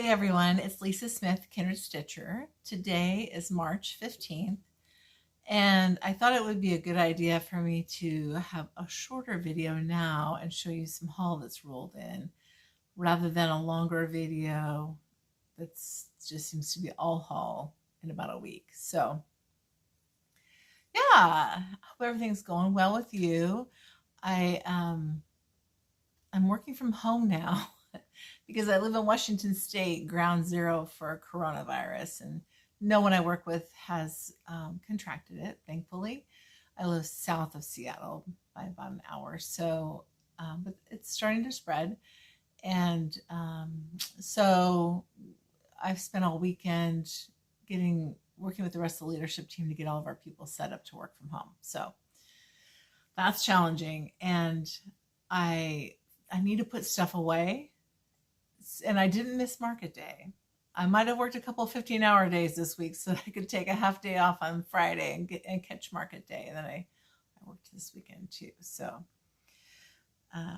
Hey everyone, it's Lisa Smith, Kindred Stitcher. Today is March 15th, and I thought it would be a good idea for me to have a shorter video now and show you some haul that's rolled in, rather than a longer video that's just seems to be all haul in about a week. So yeah, hope everything's going well with you. I'm working from home now because I live in Washington State, ground zero for coronavirus, and no one I work with has contracted it, thankfully. I live south of Seattle by about an hour, so but it's starting to spread. And so I've spent all weekend working with the rest of the leadership team to get all of our people set up to work from home. So that's challenging, and I need to put stuff away. And I didn't miss market day. I might have worked a couple of 15-hour days this week so that I could take a half day off on Friday and catch market day. And then I worked this weekend too. So yeah,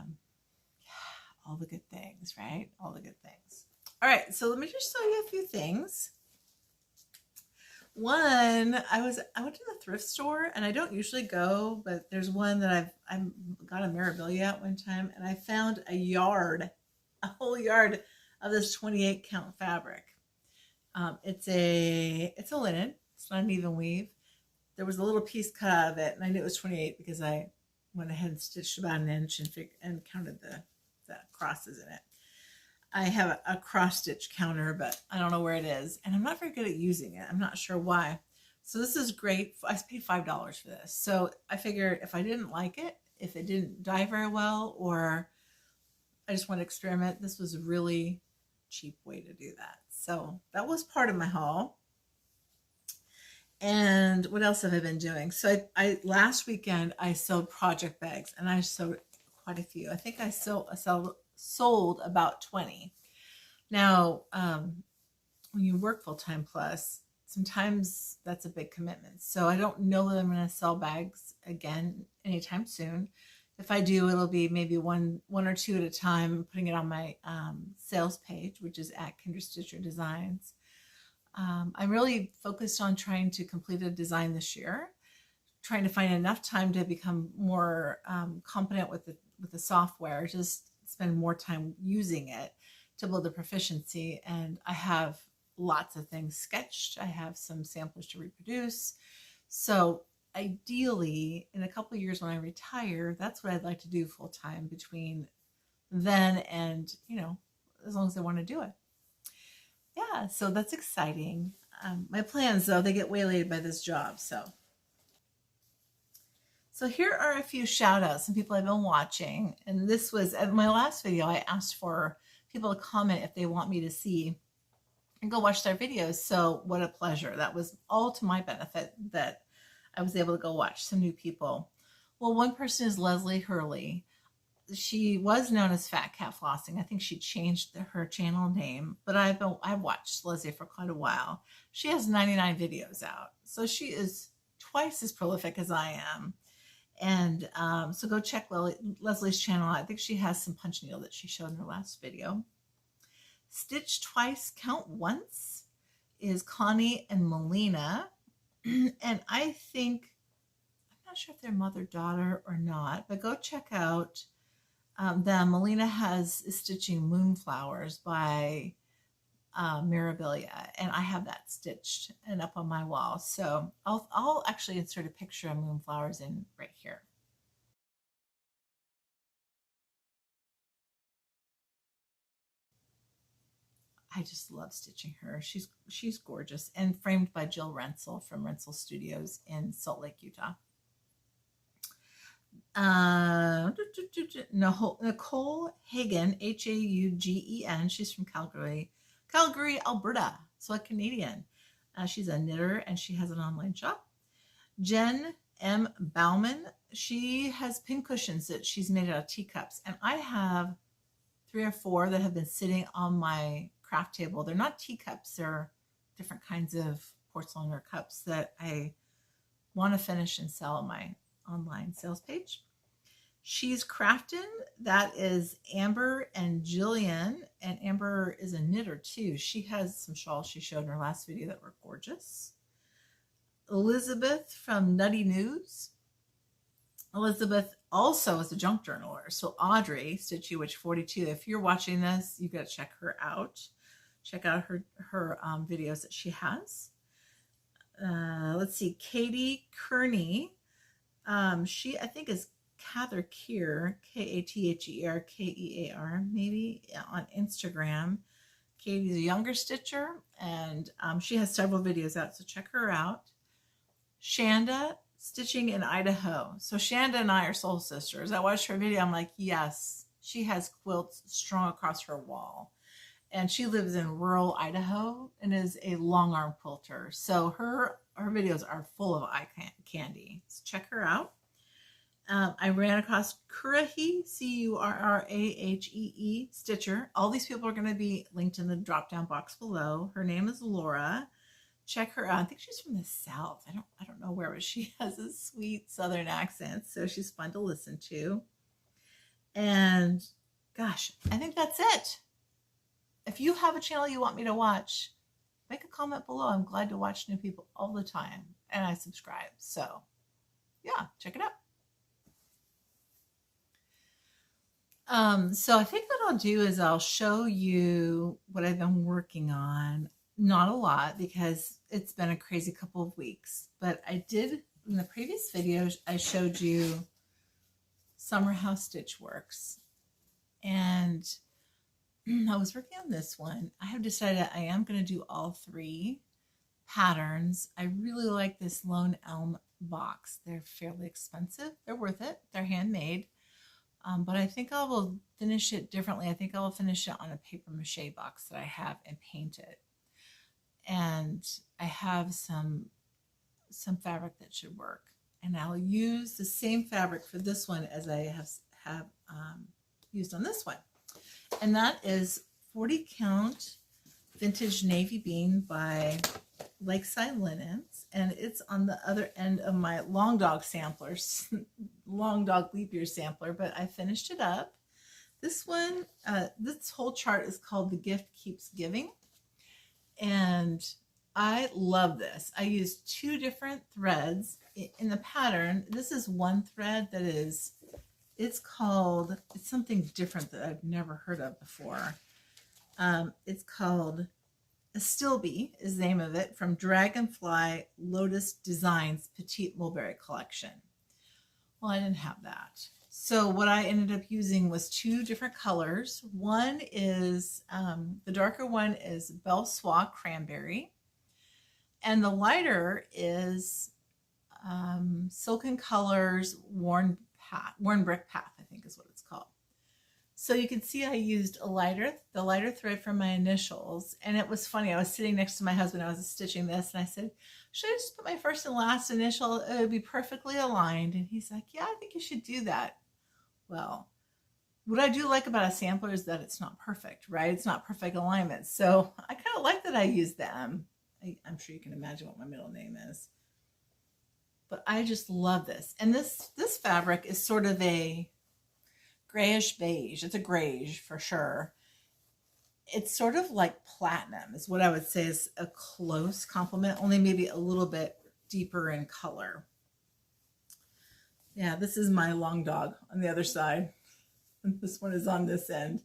all the good things, right? All the good things. All right, so let me just show you a few things. One, I went to the thrift store, and I don't usually go, but there's one that I got a memorabilia at one time, and I found a whole yard of this 28 count fabric. It's a linen. It's not an even weave. There was a little piece cut out of it, and I knew it was 28 because I went ahead and stitched about an inch and counted the crosses in it. I have a cross stitch counter, but I don't know where it is, and I'm not very good at using it. I'm not sure why. So this is great. I paid $5 for this. So I figured if I didn't like it, if it didn't dye very well, or I just want to experiment, this was a really cheap way to do that. So that was part of my haul. And what else have I been doing? So I last weekend I sewed project bags, and I sewed quite a few. I think I sold about 20. Now, when you work full-time plus, sometimes that's a big commitment. So I don't know that I'm going to sell bags again anytime soon. If I do, it'll be maybe one or two at a time, putting it on my sales page, which is at Kindred Stitcher Designs. I'm really focused on trying to complete a design this year, trying to find enough time to become more competent with the software, just spend more time using it to build a proficiency. And I have lots of things sketched. I have some samples to reproduce. So ideally, in a couple of years when I retire, that's what I'd like to do full time between then and, as long as I want to do it. Yeah, so that's exciting. My plans, though, they get waylaid by this job. So here are a few shout outs, some people I've been watching. And this was at my last video, I asked for people to comment if they want me to see and go watch their videos. So what a pleasure. That was all to my benefit that I was able to go watch some new people. Well, one person is Leslie Hurley. She was known as Fat Cat Flossing. I think she changed her channel name, but I've watched Leslie for quite a while. She has 99 videos out. So she is twice as prolific as I am. And so go check Leslie's channel. I think she has some punch needle that she showed in her last video. Stitch Twice, Count Once is Connie and Melina. And I think, I'm not sure if they're mother-daughter or not, but go check out them. Melina is stitching Moonflowers by Mirabilia, and I have that stitched and up on my wall. So I'll actually insert a picture of Moonflowers in right here. I just love stitching her. She's gorgeous, and framed by Jill Rensel from Rensel Studios in Salt Lake, Utah. Nicole Hagen, Haugen. She's from Calgary, Alberta. So a Canadian. She's a knitter, and she has an online shop. Jen M. Bauman. She has pin cushions that she's made out of teacups, and I have 3 or 4 that have been sitting on my craft table. They're not teacups. They're different kinds of porcelain or cups that I want to finish and sell on my online sales page. She's Craftin', that is Amber and Jillian, and Amber is a knitter too. She has some shawls she showed in her last video that were gorgeous. Elizabeth from Nutty News. Elizabeth also is a junk journaler. So Audrey, Stitchy Witch 42, if you're watching this, you've got to check her out. Check out her videos that she has. Let's see, Katie Kearney. She, I think, is Cather Kear, Katherkear, maybe, on Instagram. Katie's a younger stitcher, and she has several videos out, so check her out. Shanda, Stitching in Idaho. So Shanda and I are soul sisters. I watched her video. I'm like, yes, she has quilts strung across her wall. And she lives in rural Idaho and is a long arm quilter. So her videos are full of eye candy. So check her out. I ran across Currahee, Currahee Stitcher. All these people are going to be linked in the drop down box below. Her name is Laura. Check her out. I think she's from the South. I don't know where, but she has a sweet Southern accent, so she's fun to listen to. And gosh, I think that's it. If you have a channel you want me to watch, make a comment below. I'm glad to watch new people all the time, and I subscribe. So yeah, check it out. So I think what I'll do is I'll show you what I've been working on. Not a lot because it's been a crazy couple of weeks, but I did in the previous videos, I showed you Summer How Stitch Works, and I was working on this one. I have decided I am going to do all 3 patterns. I really like this Lone Elm box. They're fairly expensive. They're worth it. They're handmade. But I think I will finish it differently. I think I will finish it on a paper mache box that I have and paint it. And I have some fabric that should work. And I'll use the same fabric for this one as I have used on this one. And that is 40 count vintage navy bean by Lakeside Linens. And it's on the other end of my Long Dog samplers, Long Dog leap year sampler, but I finished it up. This one, this whole chart is called The Gift Keeps Giving. And I love this. I used 2 different threads in the pattern. This is one thread that is, it's something different that I've never heard of before. It's called Astilbe is the name of it, from Dragonfly Lotus Designs Petite Mulberry Collection. Well, I didn't have that. So what I ended up using was 2 different colors. One is, the darker one is Belle Soie Cranberry. And the lighter is Silken Colors Worn Brick Path, I think is what it's called. So you can see I used the lighter thread from my initials. And it was funny. I was sitting next to my husband. I was stitching this and I said, should I just put my first and last initial? It would be perfectly aligned. And he's like, yeah, I think you should do that. Well, what I do like about a sampler is that it's not perfect, right? It's not perfect alignment. So I kind of like that I used the M. I'm sure you can imagine what my middle name is. But I just love this. And this fabric is sort of a grayish beige. It's a grayish for sure. It's sort of like platinum is what I would say is a close complement, only maybe a little bit deeper in color. Yeah, this is my Long Dog on the other side. And this one is on this end.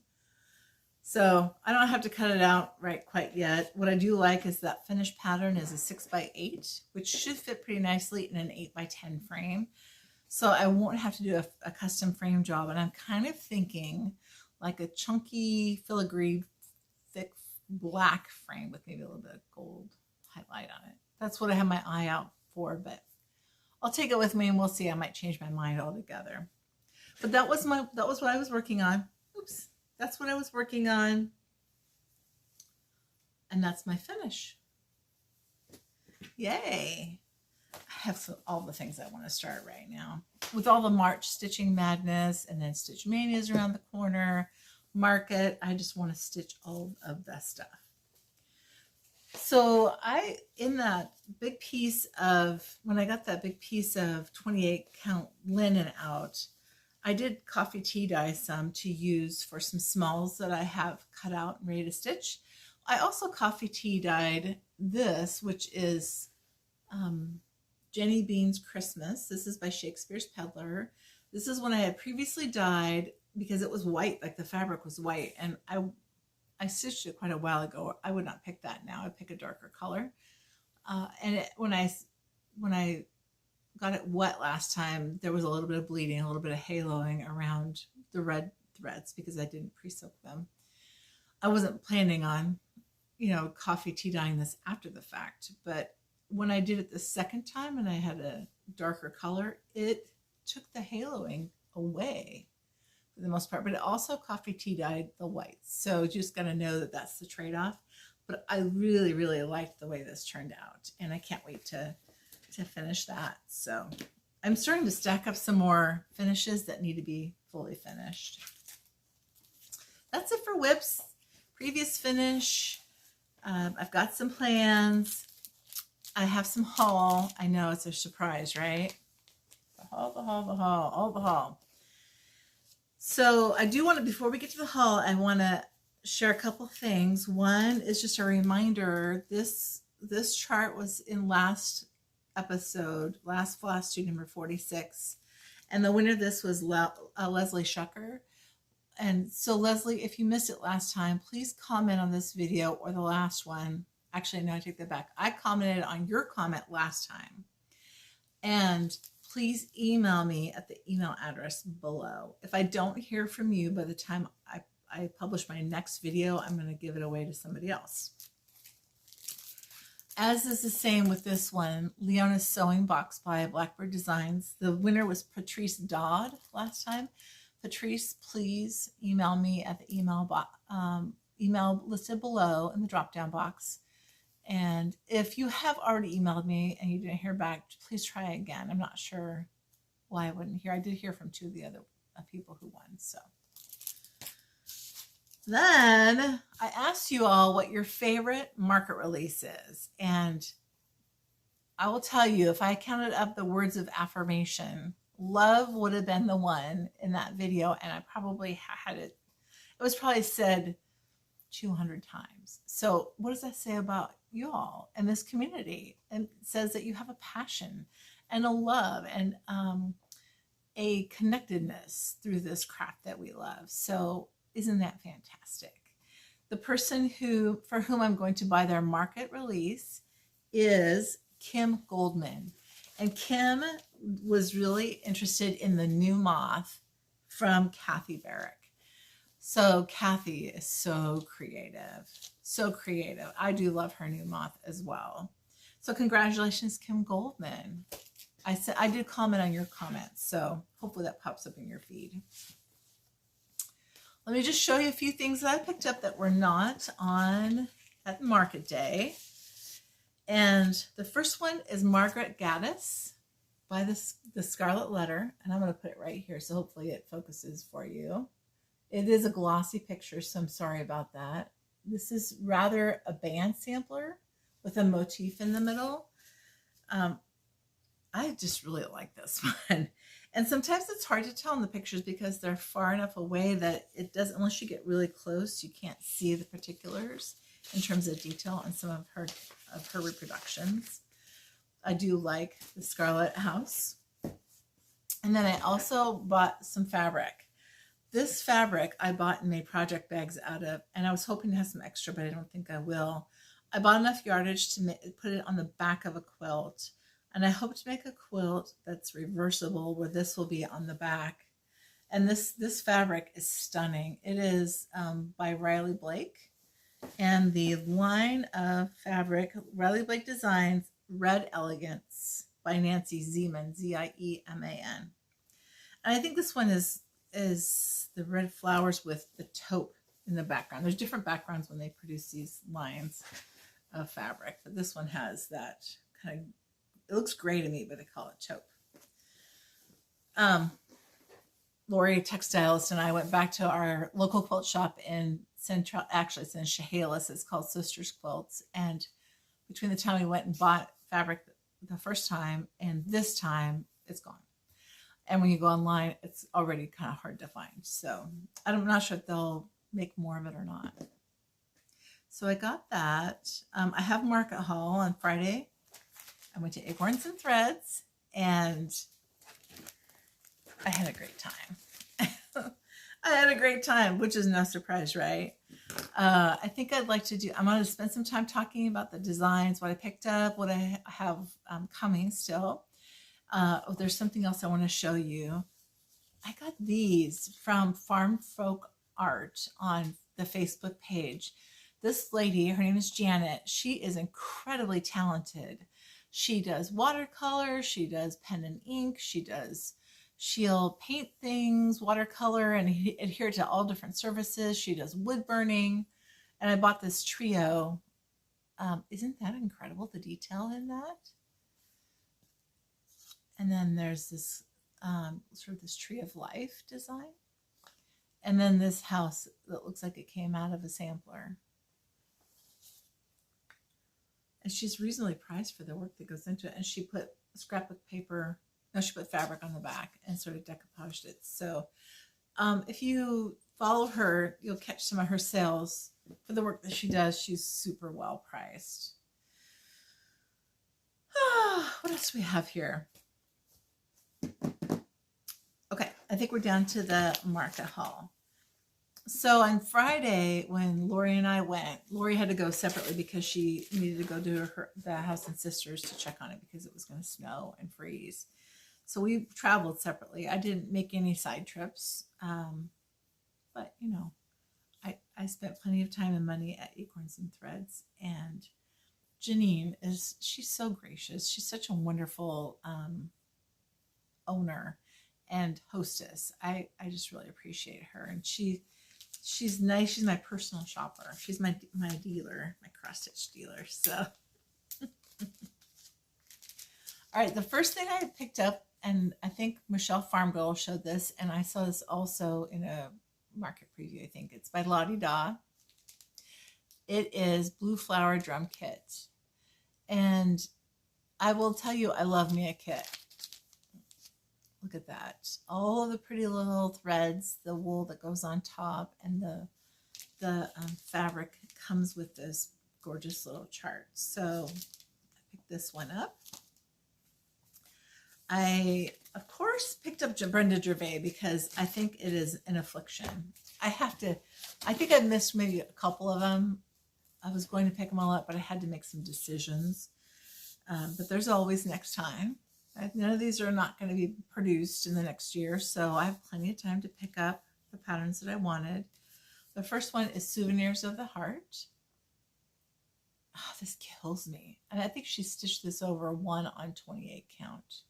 So I don't have to cut it out right quite yet. What I do like is that finished pattern is a 6x8, which should fit pretty nicely in an 8x10 frame. So I won't have to do a custom frame job. And I'm kind of thinking like a chunky filigree thick black frame with maybe a little bit of gold highlight on it. That's what I have my eye out for, but I'll take it with me and we'll see. I might change my mind altogether. But that was what I was working on. Oops. That's what I was working on. And that's my finish. Yay. I have all the things I want to start right now. With all the March stitching madness and then Stitch Mania is around the corner. Market. I just want to stitch all of that stuff. So in that big piece of, when I got that big piece of 28 count linen out, I did coffee tea dye some to use for some smalls that I have cut out and ready to stitch. I also coffee tea dyed this, which is Jenny Bean's Christmas. This is by Shakespeare's Peddler. This is one I had previously dyed because it was white, like the fabric was white, and I stitched it quite a while ago. I would not pick that now. I'd pick a darker color. When I got it wet last time, there was a little bit of bleeding, a little bit of haloing around the red threads because I didn't pre-soak them. I wasn't planning on, coffee tea dyeing this after the fact, but when I did it the second time and I had a darker color, it took the haloing away for the most part, but it also coffee tea dyed the whites. So just got to know that that's the trade-off. But I really, really liked the way this turned out, and I can't wait to finish that. So I'm starting to stack up some more finishes that need to be fully finished. That's it for WIPs. Previous finish. I've got some plans. I have some haul. I know it's a surprise, right? The haul, all the haul. So I do want to, before we get to the haul, I want to share a couple things. One is just a reminder, this chart was in last episode, last Flosstube number 46, and the winner of this was Leslie Shucker. And so Leslie, if you missed it last time, please comment on this video or the last one. Actually, no, I take that back. I commented on your comment last time. And please email me at the email address below. If I don't hear from you by the time I publish my next video, I'm going to give it away to somebody else. As is the same with this one, Leona's Sewing Box by Blackbird Designs. The winner was Patrice Dodd last time. Patrice, please email me at the email listed below in the drop-down box. And if you have already emailed me and you didn't hear back, please try again. I'm not sure why I wouldn't hear. I did hear from two of the other people who won. So then I asked you all what your favorite market release is. And I will tell you, if I counted up the words of affirmation, love would have been the one in that video. And I probably had it. It was probably said 200 times. So what does that say about you all and this community? And it says that you have a passion and a love and a connectedness through this craft that we love. So isn't that fantastic? The person for whom I'm going to buy their market release is Kim Goldman. And Kim was really interested in the new moth from Kathy Barrick. So Kathy is so creative, so creative. I do love her new moth as well. So congratulations, Kim Goldman. I did comment on your comments, so hopefully that pops up in your feed. Let me just show you a few things that I picked up that were not on at market day. And the first one is Margaret Gaddis by the Scarlet Letter. And I'm going to put it right here, so hopefully it focuses for you. It is a glossy picture, so I'm sorry about that. This is rather a band sampler with a motif in the middle. I just really like this one. And sometimes it's hard to tell in the pictures because they're far enough away that it doesn't, unless you get really close, you can't see the particulars in terms of detail on some of her reproductions. I do like the Scarlet House. And then I also bought some fabric. This fabric I bought and made project bags out of, and I was hoping to have some extra, but I don't think I will. I bought enough yardage to put it on the back of a quilt. And I hope to make a quilt that's reversible where this will be on the back. And this fabric is stunning. It is by Riley Blake. And the line of fabric, Riley Blake Designs, Red Elegance by Nancy Zeman, Z-I-E-M-A-N. And I think this one is the red flowers with the taupe in the background. There's different backgrounds when they produce these lines of fabric, but this one has that kind of, it looks gray to me, but they call it taupe. Lori, textilist, and I went back to our local quilt shop in Central, actually it's in Chehalis. It's called Sisters Quilts. And between the time we went and bought fabric the first time and this time, it's gone. And when you go online, it's already kind of hard to find. So I'm not sure if they'll make more of it or not. So I got that. I have market haul on Friday. I went to Acorns and Threads, and I had a great time. I had a great time, which is no surprise, right? I think I'm going to spend some time talking about the designs, what I picked up, what I have coming still. There's something else I want to show you. I got these from Farm Folk Art on the Facebook page. This lady, her name is Janet. She is incredibly talented. She does watercolor, she does pen and ink, she'll paint things, watercolor, and adhere to all different surfaces. She does wood burning. And I bought this trio. Isn't that incredible, the detail in that? And then there's this sort of this tree of life design. And then this house that looks like it came out of a sampler. And she's reasonably priced for the work that goes into it. And she put scrapbook paper, she put fabric on the back and sort of decoupaged it. So if you follow her, you'll catch some of her sales for the work that she does. She's super well priced. What else do we have here? Okay, I think we're down to the market haul. So on Friday, when Lori and I went, Lori had to go separately because she needed to go to the house and sisters to check on it because it was going to snow and freeze. So we traveled separately. I didn't make any side trips, but you know, I spent plenty of time and money at Acorns and Threads. And Janine she's so gracious. She's such a wonderful owner and hostess. I just really appreciate her, and she's nice. She's my personal shopper. She's my dealer, my cross stitch dealer. So all right, the first thing I picked up, and I think Michelle Farm Girl showed this, and I saw this also in a market preview. I think it's by Lottie Da. It is Blue Flower Drum Kit, and I will tell you, I love me a kit. Look at that. All of the pretty little threads, the wool that goes on top, and the fabric comes with this gorgeous little chart. So I picked this one up. I, of course, picked up Brenda Gervais because I think it is an affliction. I think I missed maybe a couple of them. I was going to pick them all up, but I had to make some decisions. But there's always next time. None of these are not going to be produced in the next year, so I have plenty of time to pick up the patterns that I wanted. The first one is Souvenirs of the Heart. Oh, this kills me. And I think she stitched this over 1 on 28 count.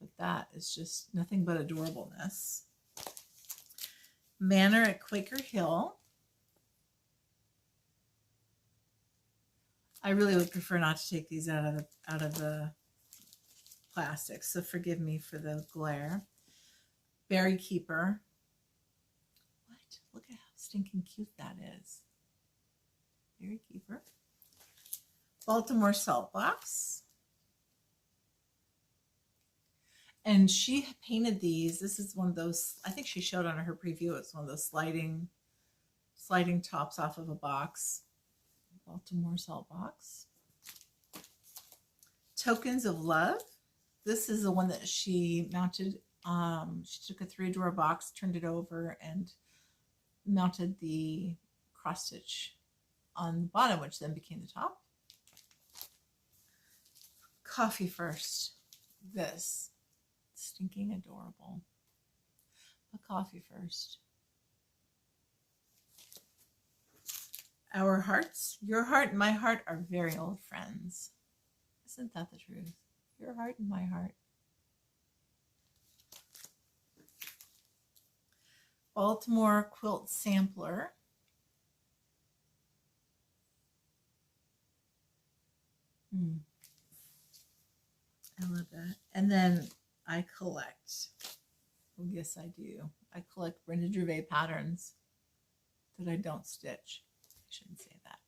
But that is just nothing but adorableness. Manor at Quaker Hill. I really would prefer not to take these out of the plastic, so forgive me for the glare. Berry Keeper. What? Look at how stinking cute that is. Berry Keeper. Baltimore Salt Box. And she painted these. This is one of those, I think she showed on her preview, it's one of those sliding tops off of a box. Baltimore Salt Box. Tokens of Love. This is the one that she mounted. She took a 3-drawer box, turned it over, and mounted the cross stitch on the bottom, which then became the top. Coffee First. This. Stinking adorable. But Coffee First. Our hearts, your heart and my heart are very old friends. Isn't that the truth? Your heart and my heart. Baltimore Quilt Sampler. I love that. And then I collect. Well, yes, I do. I collect Brenda Gervais patterns that I don't stitch. I shouldn't say that.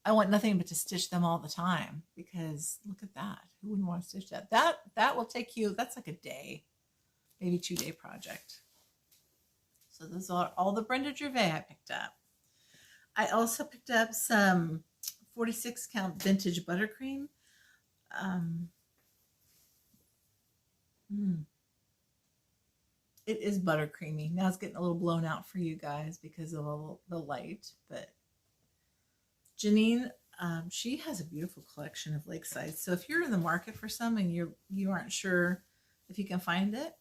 I want nothing but to stitch them all the time because look at that. Who wouldn't want to stitch that? That will take you, that's like a day. maybe 2-day project. So those are all the Brenda Gervais I picked up. I also picked up some 46 count vintage buttercream. It is buttercreamy. Now it's getting a little blown out for you guys because of the light, but Janine, she has a beautiful collection of lakeside. So if you're in the market for some and you aren't sure if you can find it,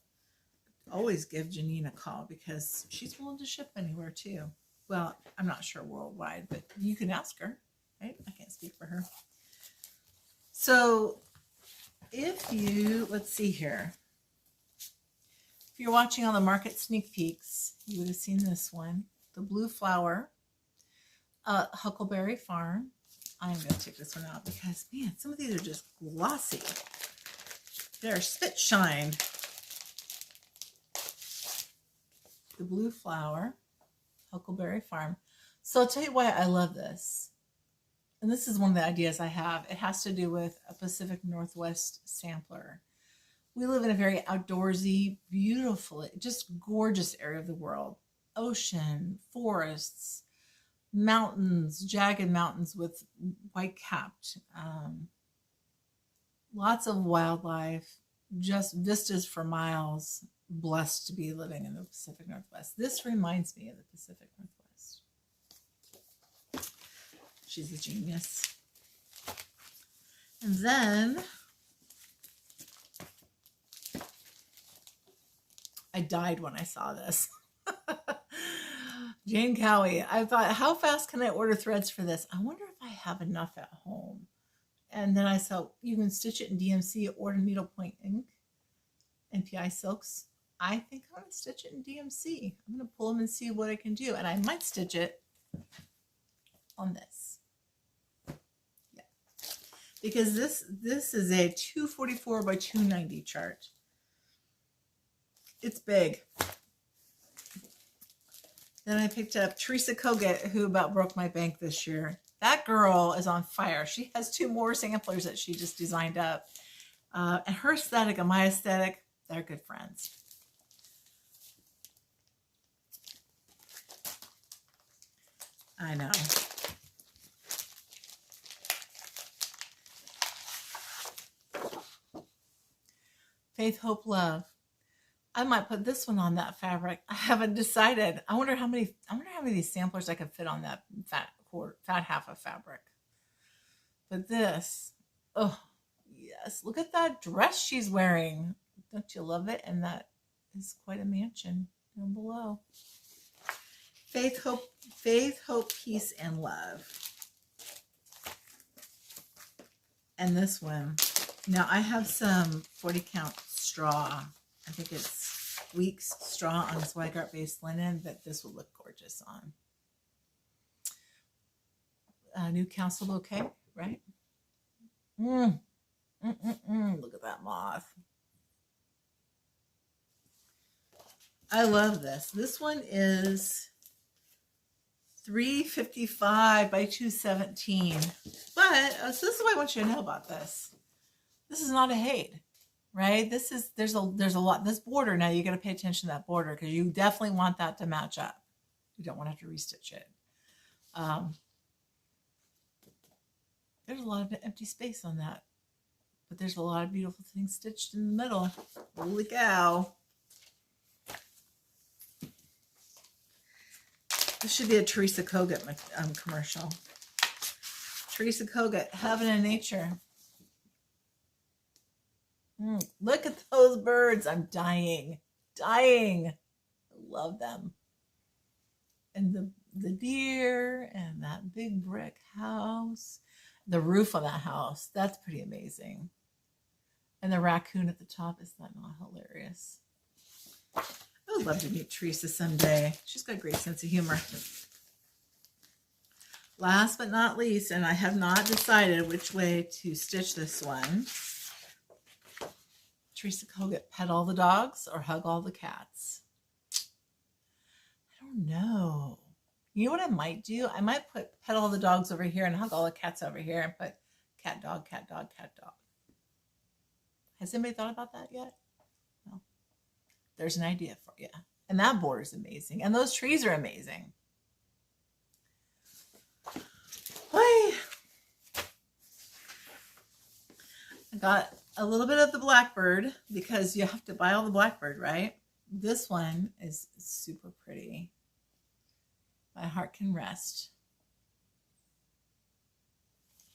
always give Janine a call because she's willing to ship anywhere too. Well, I'm not sure worldwide, but you can ask her, right? I can't speak for her. So if you, let's see here. If you're watching on the market sneak peeks, you would have seen this one, the Blue Flower, Huckleberry Farm. I'm going to take this one out because, man, some of these are just glossy. They're spit shined. The Blue Flower, Huckleberry Farm. So I'll tell you why I love this. And this is one of the ideas I have. It has to do with a Pacific Northwest sampler. We live in a very outdoorsy, beautiful, just gorgeous area of the world. Ocean, forests, mountains, jagged mountains with white-capped. Lots of wildlife, just vistas for miles. Blessed to be living in the Pacific Northwest. This reminds me of the Pacific Northwest. She's a genius. And then I died when I saw this. Jane Cowie. I thought, how fast can I order threads for this? I wonder if I have enough at home. And then I saw you can stitch it in DMC or in needlepoint ink, NPI silks. I think I'm going to stitch it in DMC. I'm going to pull them and see what I can do. And I might stitch it on this. Yeah. Because this is a 244 by 290 chart. It's big. Then I picked up Teresa Kogut, who about broke my bank this year. That girl is on fire. She has 2 more samplers that she just designed up. And her aesthetic and my aesthetic, they're good friends. I know. Faith, Hope, Love. I might put this one on that fabric. I haven't decided. I wonder how many of these samplers I could fit on that fat half of fabric. But this, oh yes, look at that dress she's wearing. Don't you love it? And that is quite a mansion down below. Faith, Hope, Peace, and Love. And this one. Now I have some 40 count straw. I think it's Weeks straw on Swagart based linen, but this will look gorgeous on. Newcastle bouquet, right? Look at that moth. I love this. This one is 355 by 217. But so this is what I want you to know about this. This is not a hate, right? There's a lot. This border, now you got to pay attention to that border because you definitely want that to match up. You don't want to have to restitch it. There's a lot of empty space on that, but there's a lot of beautiful things stitched in the middle. Holy cow. This should be a Teresa Kogut commercial. Teresa Kogut, Heaven and Nature. Look at those birds. I'm dying. I love them. And the deer and that big brick house. The roof on that house. That's pretty amazing. And the raccoon at the top. Is that not hilarious? I would love to meet Teresa someday. She's got a great sense of humor. Last but not least, and I have not decided which way to stitch this one. Teresa Kogut, Pet All the Dogs or Hug All the Cats? I don't know. You know what I might do? I might put Pet All the Dogs over here and Hug All the Cats over here and put cat, dog, cat, dog, cat, dog. Has anybody thought about that yet? No. there's an idea for you. And that border is amazing. And those trees are amazing. I got a little bit of the blackbird because you have to buy all the blackbird, right? This one is super pretty. My heart can rest.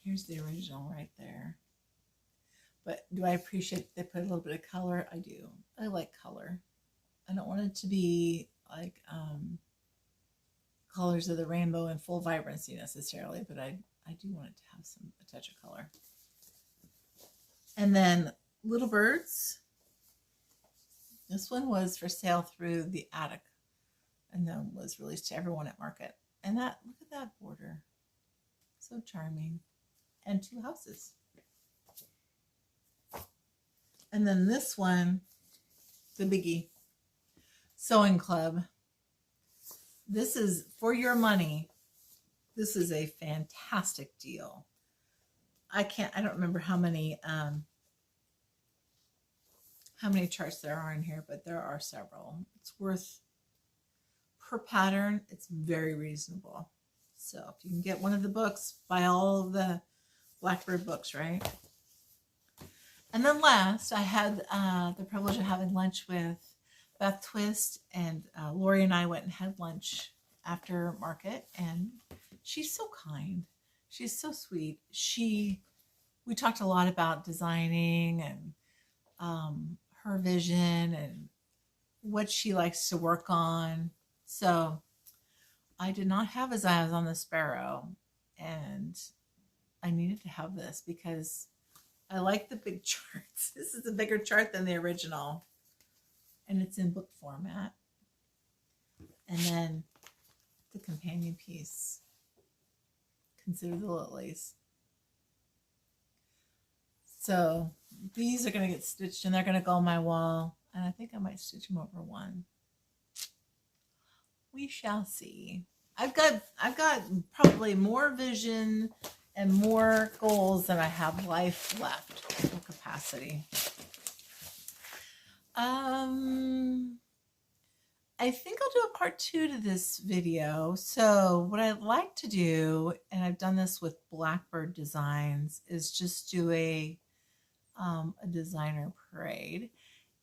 Here's the original right there. But do I appreciate they put a little bit of color? I do. I like color. I don't want it to be like colors of the rainbow in full vibrancy necessarily, but I do want it to have a touch of color. And then little birds. This one was for sale through the attic and then was released to everyone at market. And look at that border. So charming. And 2 houses. And then this one, the biggie, Sewing Club. This is for your money. This is a fantastic deal. I don't remember how many charts there are in here, but there are several. It's worth, per pattern, it's very reasonable. So if you can get one of the books, buy all of the Blackbird books, right? And then last, I had the privilege of having lunch with Beth Twist, and Lori and I went and had lunch after market, and she's so kind. She's so sweet. We talked a lot about designing and her vision and what she likes to work on. So I did not have his eyes on the sparrow, and I needed to have this because I like the big charts. This is a bigger chart than the original, and it's in book format. And then the companion piece, Consider the Lilies. So these are going to get stitched and they're going to go on my wall, and I think I might stitch them over one. We shall see. I've got probably more vision and more goals than I have life left or capacity. I think I'll do a part 2 to this video. So what I'd like to do, and I've done this with Blackbird Designs, is just do a designer parade.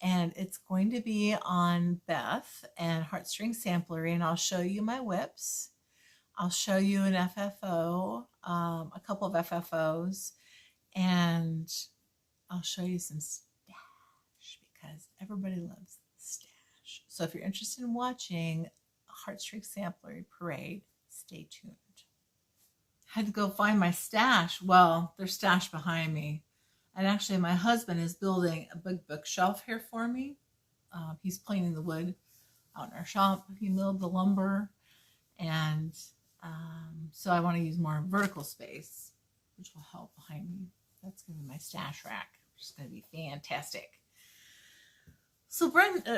And it's going to be on Beth and Heartstring Samplery, and I'll show you my whips. I'll show you an FFO, a couple of FFOs, and I'll show you some stash because everybody loves stash. So if you're interested in watching Heartstring Samplery Parade, stay tuned. I had to go find my stash. Well, there's stash behind me. And actually, my husband is building a big bookshelf here for me. He's planing the wood out in our shop. He milled the lumber. And so I want to use more vertical space, which will help behind me. That's going to be my stash rack, which is going to be fantastic. So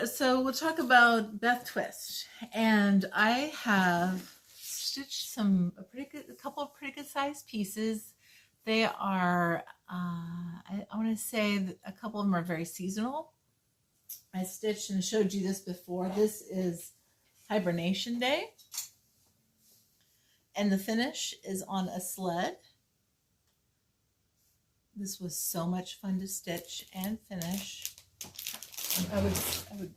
so we'll talk about Beth Twist. And I have stitched a couple of pretty good sized pieces. They are, I want to say that a couple of them are very seasonal. I stitched and showed you this before. This is Hibernation Day. And the finish is on a sled. This was so much fun to stitch and finish. I would,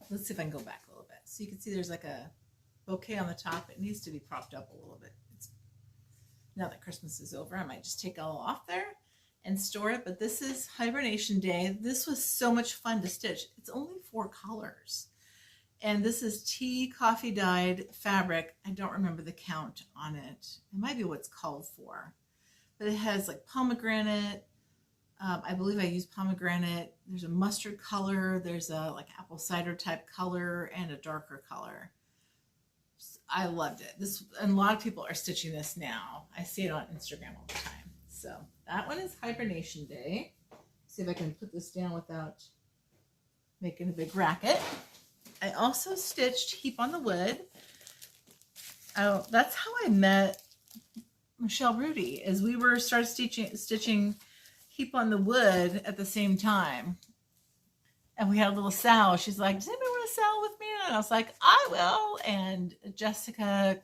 let's see if I can go back a little bit. So you can see there's like a bouquet on the top. It needs to be propped up a little bit. Now that Christmas is over, I might just take it all off there and store it. But this is Hibernation Day. This was so much fun to stitch. It's only 4 colors. And this is tea coffee dyed fabric. I don't remember the count on it. It might be what's called for. But it has like pomegranate. I believe I used pomegranate. There's a mustard color. There's a like apple cider type color and a darker color. I loved it. And a lot of people are stitching this now. I see it on Instagram all the time. So that one is Hibernation Day. See if I can put this down without making a big racket. I also stitched Heap on the Wood. That's how I met Michelle Rudy, as we started stitching Heap on the Wood at the same time. And we had a little sow. She's like, does anybody want to sell And I was like, I will. And Jessica's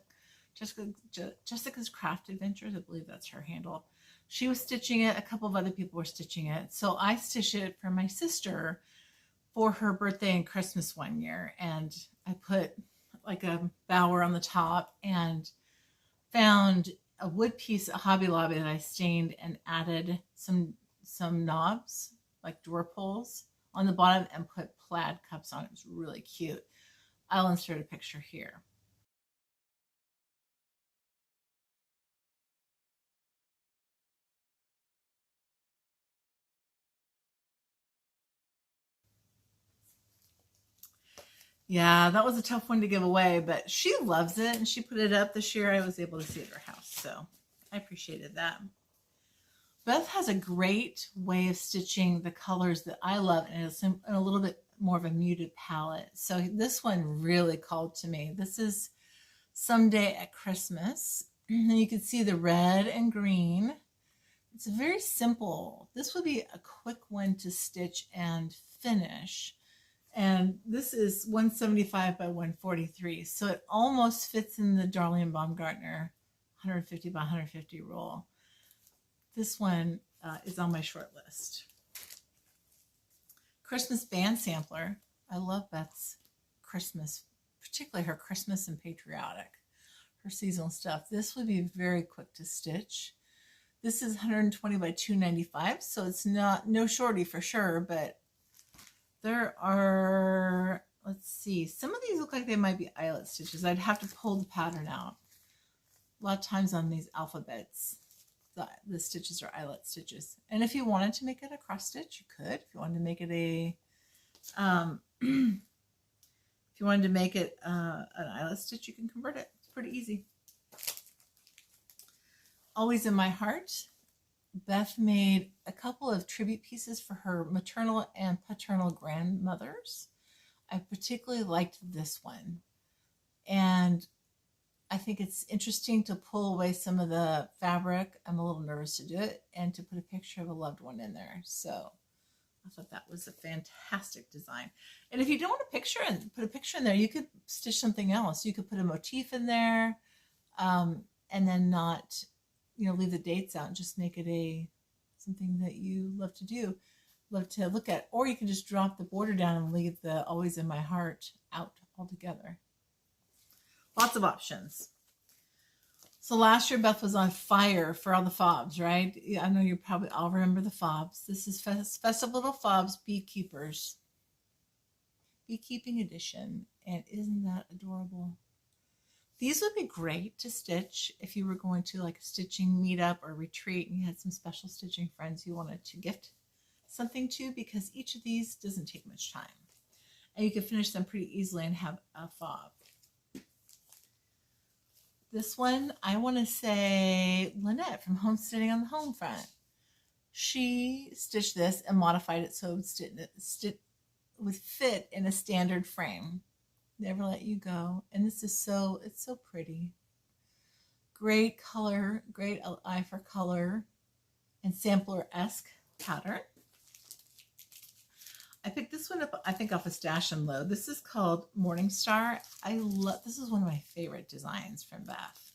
Craft Adventures, I believe that's her handle. She was stitching it. A couple of other people were stitching it. So I stitched it for my sister for her birthday and Christmas one year. And I put like a bower on the top and found a wood piece at Hobby Lobby that I stained and added some knobs, like door pulls on the bottom, and put plaid cups on it. It was really cute. I'll insert a picture here. Yeah, that was a tough one to give away, but she loves it and she put it up this year. I was able to see it at her house, so I appreciated that. Beth has a great way of stitching the colors that I love, and it's in a little bit more of a muted palette. So this one really called to me. This is Someday at Christmas. And you can see the red and green. It's very simple. This would be a quick one to stitch and finish. And this is 175 by 143. So it almost fits in the Darlene Baumgartner 150 by 150 roll. This one is on my short list. Christmas band sampler. I love Beth's Christmas, particularly her Christmas and patriotic, her seasonal stuff. This would be very quick to stitch. This is 120 by 295, so it's no shorty for sure, but there are, let's see, some of these look like they might be eyelet stitches. I'd have to pull the pattern out. A lot of times on these alphabets, the stitches are eyelet stitches. And if you wanted to make it a cross stitch, you could. If you wanted to make it an eyelet stitch, you can convert it. It's pretty easy. Always in my heart, Beth made a couple of tribute pieces for her maternal and paternal grandmothers. I particularly liked this one. And I think it's interesting to pull away some of the fabric. I'm a little nervous to do it, and to put a picture of a loved one in there. So I thought that was a fantastic design. And if you don't want a picture and put a picture in there, you could stitch something else. You could put a motif in there, and then not, leave the dates out and just make it something that you love to do, love to look at. Or you can just drop the border down and leave the Always in My Heart out altogether. Lots of options. So last year, Beth was on fire for all the fobs, right? I know you probably all remember the fobs. This is Festive Little Fobs Beekeepers. Beekeeping edition. And isn't that adorable? These would be great to stitch if you were going to like a stitching meetup or retreat and you had some special stitching friends you wanted to gift something to, because each of these doesn't take much time. And you can finish them pretty easily and have a fob. This one, I want to say Lynette from Homesteading on the Home Front. She stitched this and modified it so it would fit in a standard frame. Never Let You Go. And this is it's so pretty. Great color, great eye for color, and sampler-esque pattern. I picked this one up, I think, off a Stash and Load. This is called Morning Star. This is one of my favorite designs from Beth.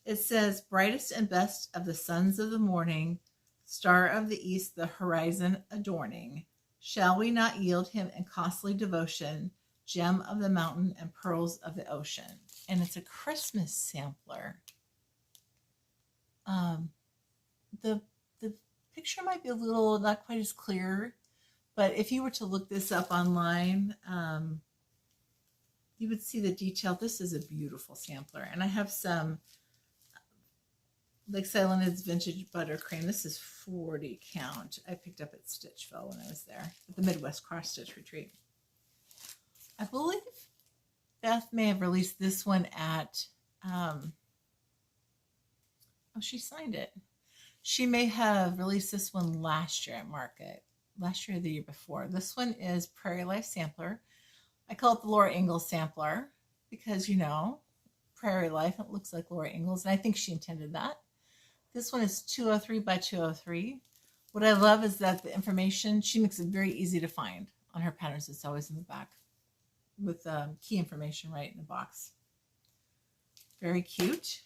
It says, brightest and best of the sons of the morning, star of the east, the horizon adorning. Shall we not yield him in costly devotion, gem of the mountain and pearls of the ocean? And it's a Christmas sampler. The picture might be a little not quite as clear, but if you were to look this up online, you would see the detail. This is a beautiful sampler. And I have some Lakeside Linens Vintage Buttercream. This is 40 count. I picked up at Stitchville when I was there at the Midwest Cross Stitch Retreat. I believe Beth may have released this one at, she signed it. She may have released this one last year at Market. Last year or the year before. This one is Prairie Life Sampler. I call it the Laura Ingalls Sampler because, Prairie Life, it looks like Laura Ingalls, and I think she intended that. This one is 203 by 203. What I love is that the information, she makes it very easy to find on her patterns. It's always in the back. with key information right in the box. Very cute.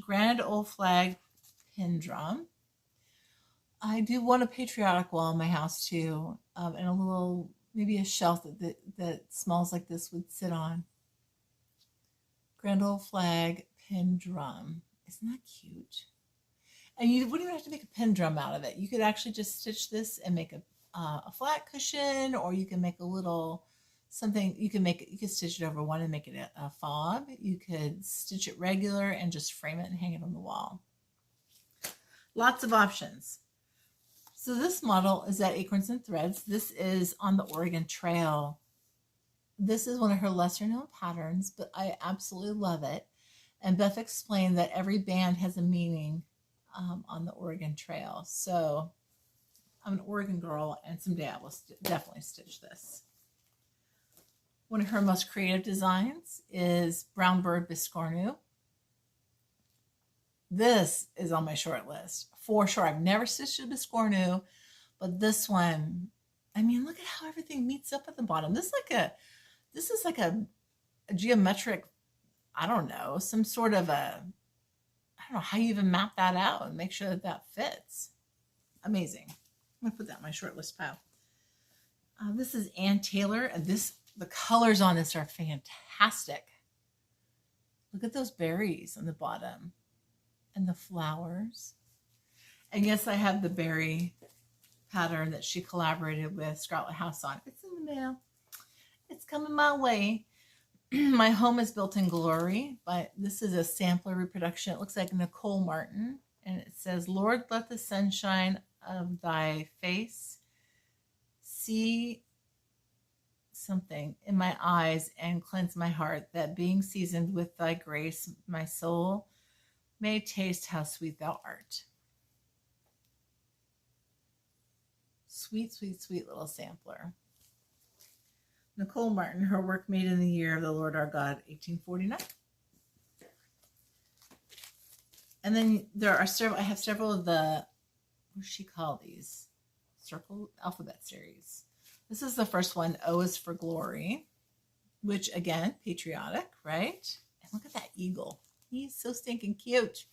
Grand old flag pin drum. I do want a patriotic wall in my house too, and a little, maybe a shelf that smells like this would sit on. Grand old flag pin drum. Isn't that cute? And you wouldn't even have to make a pin drum out of it. You could actually just stitch this and make a flat cushion, or you can make a little something. You can stitch it over one and make it a fob. You could stitch it regular and just frame it and hang it on the wall. Lots of options. So this model is at Acorns and Threads. This is on the Oregon Trail. This is one of her lesser known patterns, but I absolutely love it. And Beth explained that every band has a meaning on the Oregon Trail. So I'm an Oregon girl, and someday I will definitely stitch this. One of her most creative designs is Brown Bird Biscornu. This is on my short list for sure. I've never stitched a Biscornu, but this one, I mean, look at how everything meets up at the bottom. This is like a geometric, I don't know, some sort of I don't know how you even map that out and make sure that that fits. Amazing. I'm gonna put that in my short list pile. This is Ann Taylor, and the colors on this are fantastic. Look at those berries on the bottom and the flowers. And yes, I have the berry pattern that she collaborated with Scarlet House on. It's in the mail. It's coming my way. My Home is Built in Glory, but this is a sampler reproduction. It looks like Nicole Martin, and it says, Lord, let the sunshine of thy face see something in my eyes and cleanse my heart, that being seasoned with thy grace, my soul may taste how sweet thou art. Sweet, sweet, sweet little sampler. Nicole Martin, her work made in the year of the Lord our God, 1849. And then there are several, I have several of the, what does she call these? Circle alphabet series. This is the first one, O is for Glory, which again, patriotic, right? And look at that eagle. He's so stinking cute.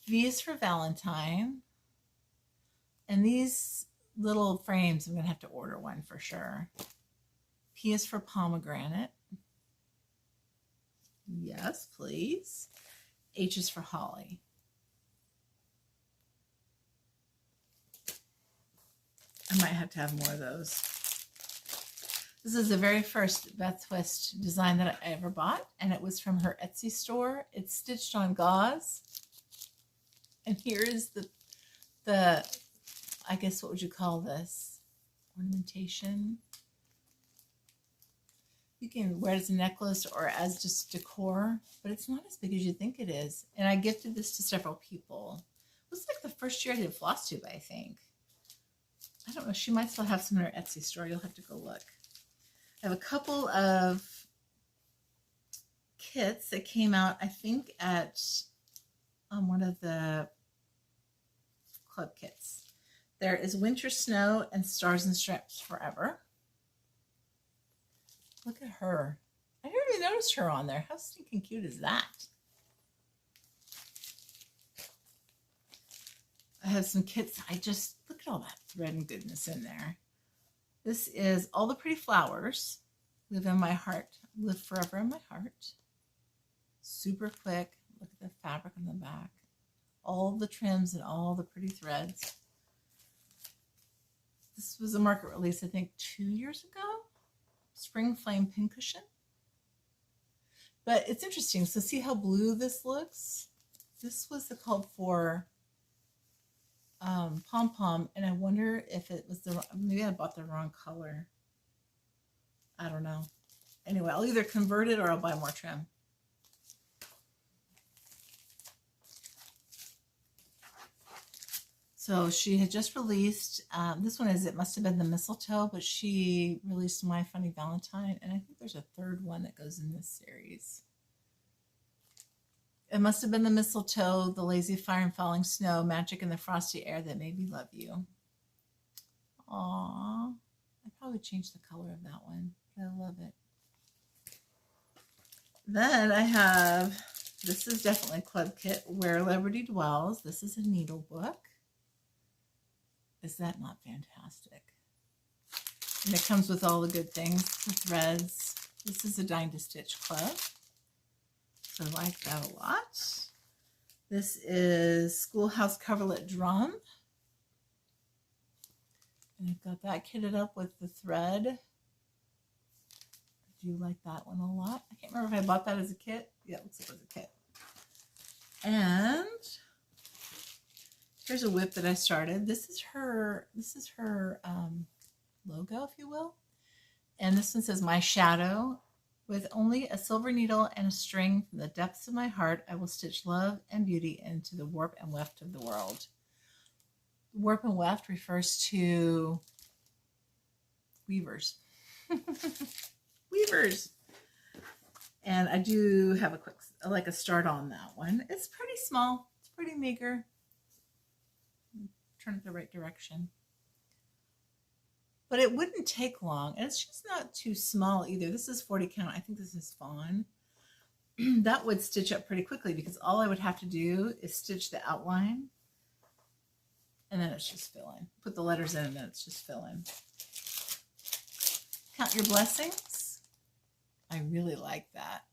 V is for Valentine. And these little frames, I'm going to have to order one for sure. P is for pomegranate. Yes, please. H is for holly. I might have to have more of those. This is the very first Beth Twist design that I ever bought, and it was from her Etsy store. It's stitched on gauze. And here is the I guess, what would you call this? Ornamentation. You can wear it as a necklace or as just decor, but it's not as big as you think it is. And I gifted this to several people. It was like the first year I did Flosstube, I think. I don't know. She might still have some in her Etsy store. You'll have to go look. I have a couple of kits that came out, I think, at one of the club kits. There is Winter Snow and Stars and Stripes Forever. Look at her. I never even noticed her on there. How stinking cute is that? I have some kits. Look at all that thread and goodness in there. This is All the Pretty Flowers. Live in my heart. Live forever in my heart. Super quick. Look at the fabric on the back. All the trims and all the pretty threads. This was a market release, I think, 2 years ago. Spring Flame Pincushion. But it's interesting. So see how blue this looks? This was called for Pom Pom, and I wonder if it was maybe I bought the wrong color. I don't know. Anyway, I'll either convert it or I'll buy more trim. So she had just released, this one It Must Have Been the Mistletoe, but she released My Funny Valentine, and I think there's a third one that goes in this series. It Must Have Been the Mistletoe, The Lazy Fire and Falling Snow, Magic in the Frosty Air That Made Me Love You. Aww. I probably changed the color of that one, but I love it. Then I have, this is definitely a club kit, Where Liberty Dwells. This is a needle book. Is that not fantastic? And it comes with all the good things, the threads. This is a Dine to Stitch Club. So I like that a lot. This is Schoolhouse Coverlet Drum. And I've got that kitted up with the thread. I do like that one a lot. I can't remember if I bought that as a kit. Yeah, it looks like it was a kit. And here's a whip that I started. This is her logo, if you will. And this one says, My Shadow. With only a silver needle and a string from the depths of my heart, I will stitch love and beauty into the warp and weft of the world. Warp and weft refers to weavers. Weavers. And I do have a quick, like a start on that one. It's pretty small. It's pretty meager. Turn it the right direction. But it wouldn't take long. And it's just not too small either. This is 40 count. I think this is fawn. That would stitch up pretty quickly because all I would have to do is stitch the outline. And then it's just filling. Put the letters in and then it's just filling. Count Your Blessings. I really like that.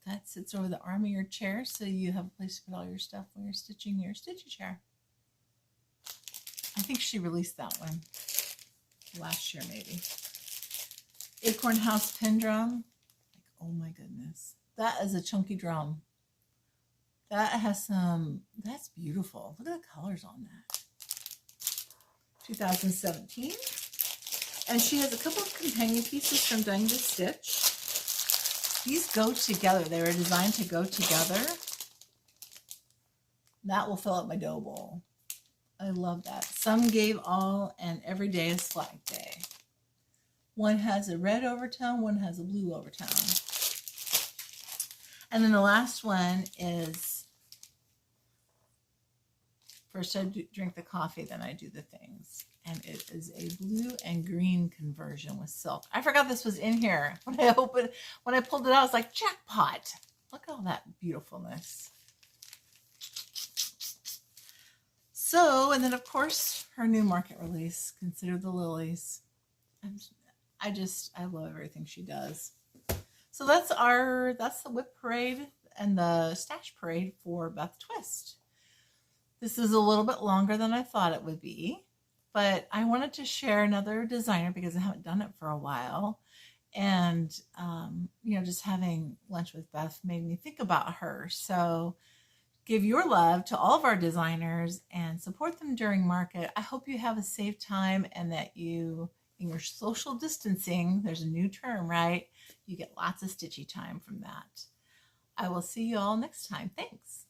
That sits over the arm of your chair so you have a place to put all your stuff when you're stitching your stitchy chair. I think she released that one last year maybe. Acorn House Pin Drum. Like, oh my goodness. That is a chunky drum. That has some, that's beautiful. Look at the colors on that. 2017. And she has a couple of companion pieces from Dine to Stitch. These go together. They were designed to go together. That will fill up my dough bowl. I love that. Some gave all, and every day is Flag Day. One has a red overtone, one has a blue overtone. And then the last one is, first I drink the coffee, then I do the things. And it is a blue and green conversion with silk. I forgot this was in here. When I pulled it out, I was like, jackpot. Look at all that beautifulness. So, and then of course, her new market release, Consider the Lilies. I love everything she does. So that's the whip parade and the stash parade for Beth Twist. This is a little bit longer than I thought it would be, but I wanted to share another designer because I haven't done it for a while. And, just having lunch with Beth made me think about her. So give your love to all of our designers and support them during market. I hope you have a safe time and that you, in your social distancing, there's a new term, right? You get lots of stitchy time from that. I will see you all next time. Thanks.